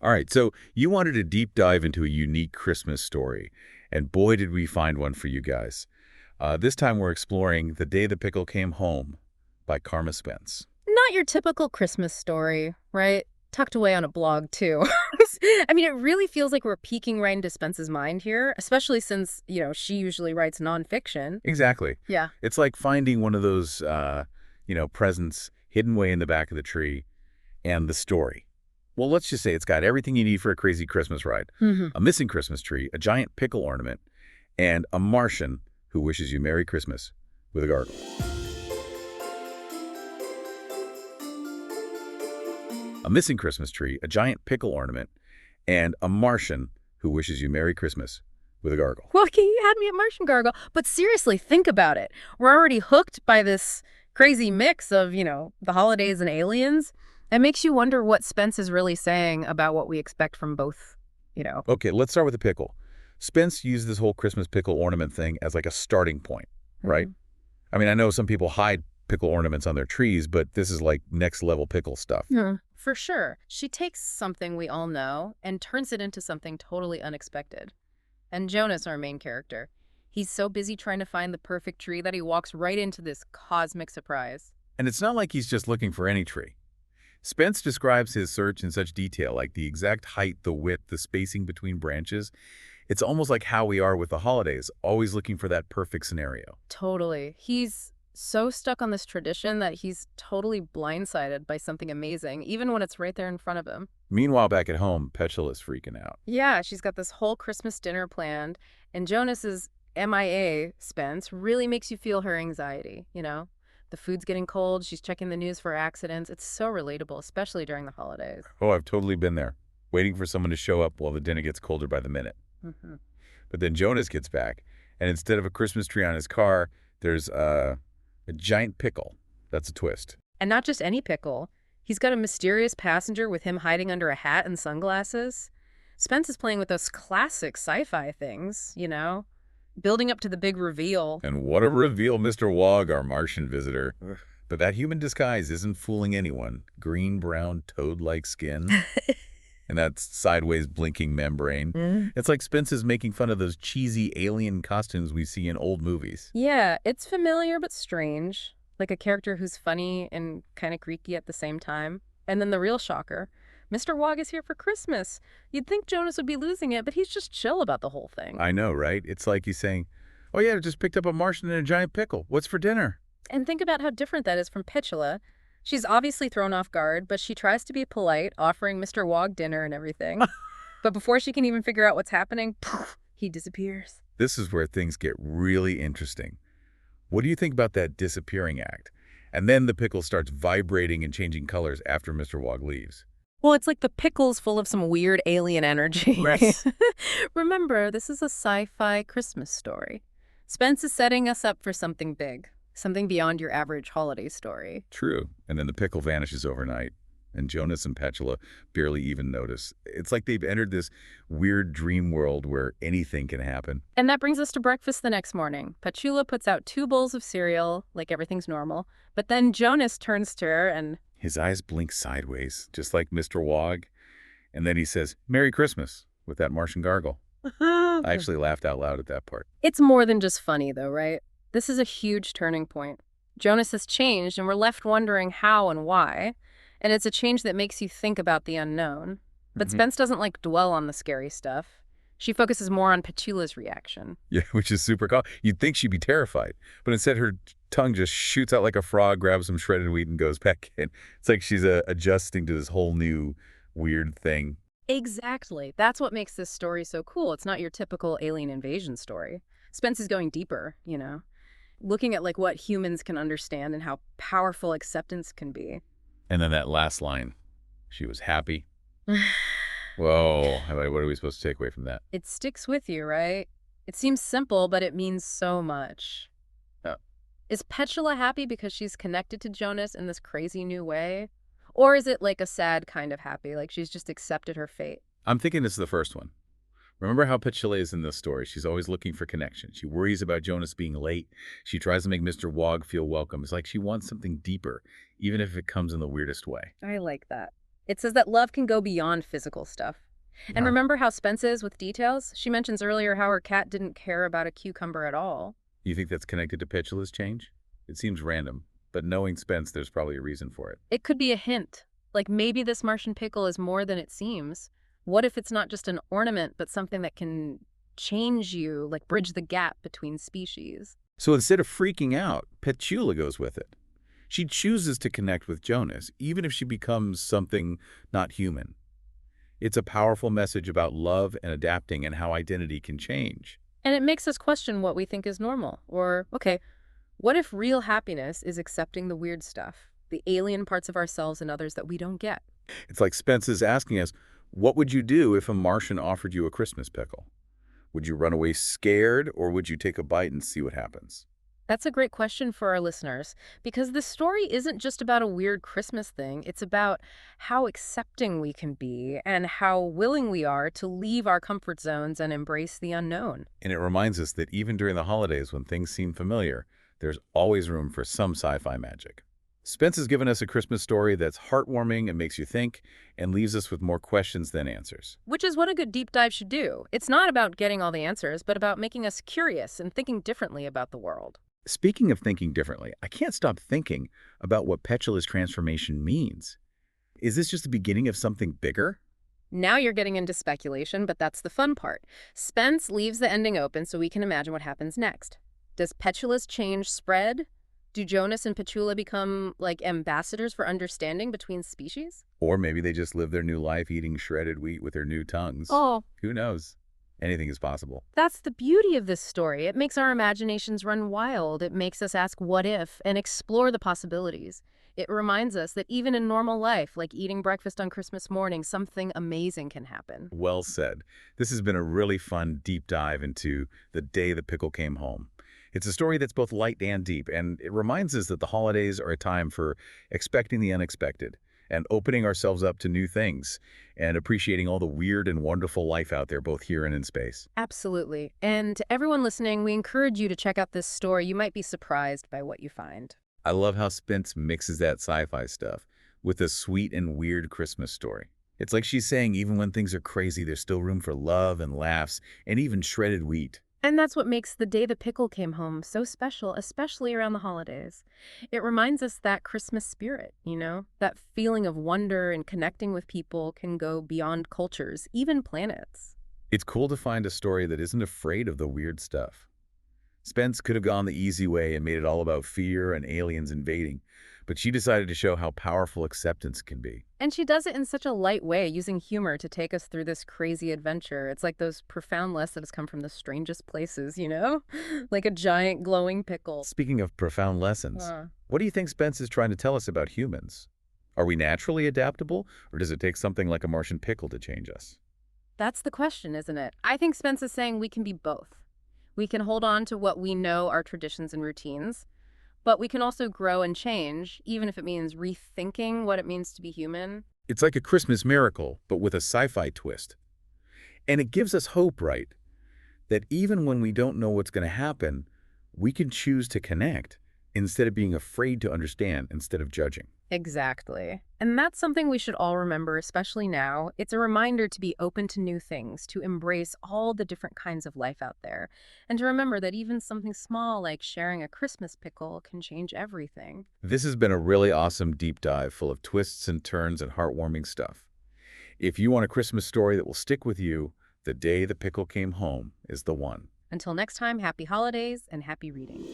All right, so you wanted to deep dive into a unique Christmas story, and boy, did we find one for you guys. This time we're exploring The Day the Pickle Came Home by Carma Spence. Not your typical Christmas story, right? Tucked away on a blog, too. I mean, it really feels like we're peeking right into Spence's mind here, especially since, she usually writes nonfiction. Exactly. Yeah. It's like finding one of those, presents hidden way in the back of the tree and the story. Well, let's just say it's got everything you need for a crazy Christmas ride. Hmm. A missing Christmas tree, a giant pickle ornament, and a Martian who wishes you Merry Christmas with a gargle. A missing Christmas tree, a giant pickle ornament, and a Martian who wishes you Merry Christmas with a gargle. Well, okay, you had me at Martian Gargle. But seriously, think about it. We're already hooked by this crazy mix of, the holidays and aliens. It makes you wonder what Spence is really saying about what we expect from both. Okay, let's start with the pickle. Spence used this whole Christmas pickle ornament thing as like a starting point, right? I mean, I know some people hide pickle ornaments on their trees, but this is like next level pickle stuff. Yeah. For sure. She takes something we all know and turns it into something totally unexpected. And Jonas, our main character, he's so busy trying to find the perfect tree that he walks right into this cosmic surprise. And it's not like he's just looking for any tree. Spence describes his search in such detail, like the exact height, the width, the spacing between branches. It's almost like how we are with the holidays, always looking for that perfect scenario. Totally. He's so stuck on this tradition that he's totally blindsided by something amazing, even when it's right there in front of him. Meanwhile, back at home, Petula's freaking out. Yeah, she's got this whole Christmas dinner planned, and Jonas's MIA, Spence, really makes you feel her anxiety. The food's getting cold, she's checking the news for accidents. It's so relatable, especially during the holidays. Oh, I've totally been there, waiting for someone to show up while the dinner gets colder by the minute. Hmm. But then Jonas gets back, and instead of a Christmas tree on his car, there's a giant pickle. That's a twist. And not just any pickle. He's got a mysterious passenger with him hiding under a hat and sunglasses. Spence is playing with those classic sci-fi things, building up to the big reveal. And what a reveal, Mr. Wog, our Martian visitor. But that human disguise isn't fooling anyone. Green, brown, toad-like skin. And that sideways blinking membrane. It's like Spence is making fun of those cheesy alien costumes we see in old movies. Yeah, it's familiar but strange. Like a character who's funny and kind of creaky at the same time. And then the real shocker. Mr. Wog is here for Christmas. You'd think Jonas would be losing it, but he's just chill about the whole thing. I know, right? It's like he's saying, oh yeah, I just picked up a Martian and a giant pickle. What's for dinner? And think about how different that is from Petula. She's obviously thrown off guard, but she tries to be polite, offering Mr. Wog dinner and everything. But before she can even figure out what's happening, poof, he disappears. This is where things get really interesting. What do you think about that disappearing act? And then the pickle starts vibrating and changing colors after Mr. Wog leaves. Well, it's like the pickle's full of some weird alien energy. Right. Remember, this is a sci-fi Christmas story. Spence is setting us up for something big, something beyond your average holiday story. True. And then the pickle vanishes overnight, and Jonas and Petula barely even notice. It's like they've entered this weird dream world where anything can happen. And that brings us to breakfast the next morning. Petula puts out 2 bowls of cereal, like everything's normal. But then Jonas turns to her and... His eyes blink sideways, just like Mr. Wog. And then he says, Merry Christmas, with that Martian gargle. I actually laughed out loud at that part. It's more than just funny, though, right? This is a huge turning point. Jonas has changed, and we're left wondering how and why. And it's a change that makes you think about the unknown. But Spence doesn't, dwell on the scary stuff. She focuses more on Petula's reaction. Yeah, which is super cool. You'd think she'd be terrified, but instead her tongue just shoots out like a frog, grabs some shredded wheat, and goes back in. It's like she's adjusting to this whole new weird thing. Exactly. That's what makes this story so cool. It's not your typical alien invasion story. Spence is going deeper, looking at what humans can understand and how powerful acceptance can be. And then that last line, she was happy. Whoa, what are we supposed to take away from that? It sticks with you, right? It seems simple, but it means so much. Oh. Is Petula happy because she's connected to Jonas in this crazy new way? Or is it a sad kind of happy, like she's just accepted her fate? I'm thinking it's the first one. Remember how Petula is in this story? She's always looking for connection. She worries about Jonas being late. She tries to make Mr. Wog feel welcome. It's like she wants something deeper, even if it comes in the weirdest way. I like that. It says that love can go beyond physical stuff. And Yeah. remember how Spence is with details? She mentions earlier how her cat didn't care about a cucumber at all. You think that's connected to Petula's change? It seems random, but knowing Spence, there's probably a reason for it. It could be a hint. Like maybe this Martian pickle is more than it seems. What if it's not just an ornament, but something that can change you, like bridge the gap between species? So instead of freaking out, Petula goes with it. She chooses to connect with Jonas, even if she becomes something not human. It's a powerful message about love and adapting and how identity can change. And it makes us question what we think is normal. Or, okay, what if real happiness is accepting the weird stuff, the alien parts of ourselves and others that we don't get? It's like Spence is asking us, what would you do if a Martian offered you a Christmas pickle? Would you run away scared, or would you take a bite and see what happens? That's a great question for our listeners, because this story isn't just about a weird Christmas thing. It's about how accepting we can be and how willing we are to leave our comfort zones and embrace the unknown. And it reminds us that even during the holidays when things seem familiar, there's always room for some sci-fi magic. Spence has given us a Christmas story that's heartwarming and makes you think and leaves us with more questions than answers. Which is what a good deep dive should do. It's not about getting all the answers, but about making us curious and thinking differently about the world. Speaking of thinking differently, I can't stop thinking about what Petula's transformation means. Is this just the beginning of something bigger? Now you're getting into speculation, but that's the fun part. Spence leaves the ending open so we can imagine what happens next. Does Petula's change spread? Do Jonas and Petula become, like, ambassadors for understanding between species? Or maybe they just live their new life eating shredded wheat with their new tongues. Oh, Who knows? Anything is possible. that's the beauty of this story. It makes our imaginations run wild. It makes us ask what if and explore the possibilities. It reminds us that even in normal life, like eating breakfast on Christmas morning, something amazing can happen. Well said. This has been a really fun deep dive into the day the pickle came home. It's a story that's both light and deep, and it reminds us that the holidays are a time for expecting the unexpected and opening ourselves up to new things and appreciating all the weird and wonderful life out there, both here and in space. Absolutely. And to everyone listening, we encourage you to check out this story. You might be surprised by what you find. I love how Spence mixes that sci-fi stuff with a sweet and weird Christmas story. It's like she's saying even when things are crazy, there's still room for love and laughs and even shredded wheat. And that's what makes the day the pickle came home so special, especially around the holidays. It reminds us that Christmas spirit, that feeling of wonder and connecting with people can go beyond cultures, even planets. It's cool to find a story that isn't afraid of the weird stuff. Spence could have gone the easy way and made it all about fear and aliens invading, but she decided to show how powerful acceptance can be. And she does it in such a light way, using humor to take us through this crazy adventure. It's like those profound lessons come from the strangest places, like a giant glowing pickle. Speaking of profound lessons, what do you think Spence is trying to tell us about humans? Are we naturally adaptable, or does it take something like a Martian pickle to change us? That's the question, isn't it? I think Spence is saying we can be both. We can hold on to what we know are traditions and routines, but we can also grow and change, even if it means rethinking what it means to be human. It's like a Christmas miracle, but with a sci-fi twist. And it gives us hope, right? That even when we don't know what's going to happen, we can choose to connect instead of being afraid to understand instead of judging. Exactly. And that's something we should all remember, especially now. It's a reminder to be open to new things, to embrace all the different kinds of life out there, and to remember that even something small like sharing a Christmas pickle can change everything. This has been a really awesome deep dive full of twists and turns and heartwarming stuff. If you want a Christmas story that will stick with you, The Day the Pickle Came Home is the one. Until next time, happy holidays and happy reading.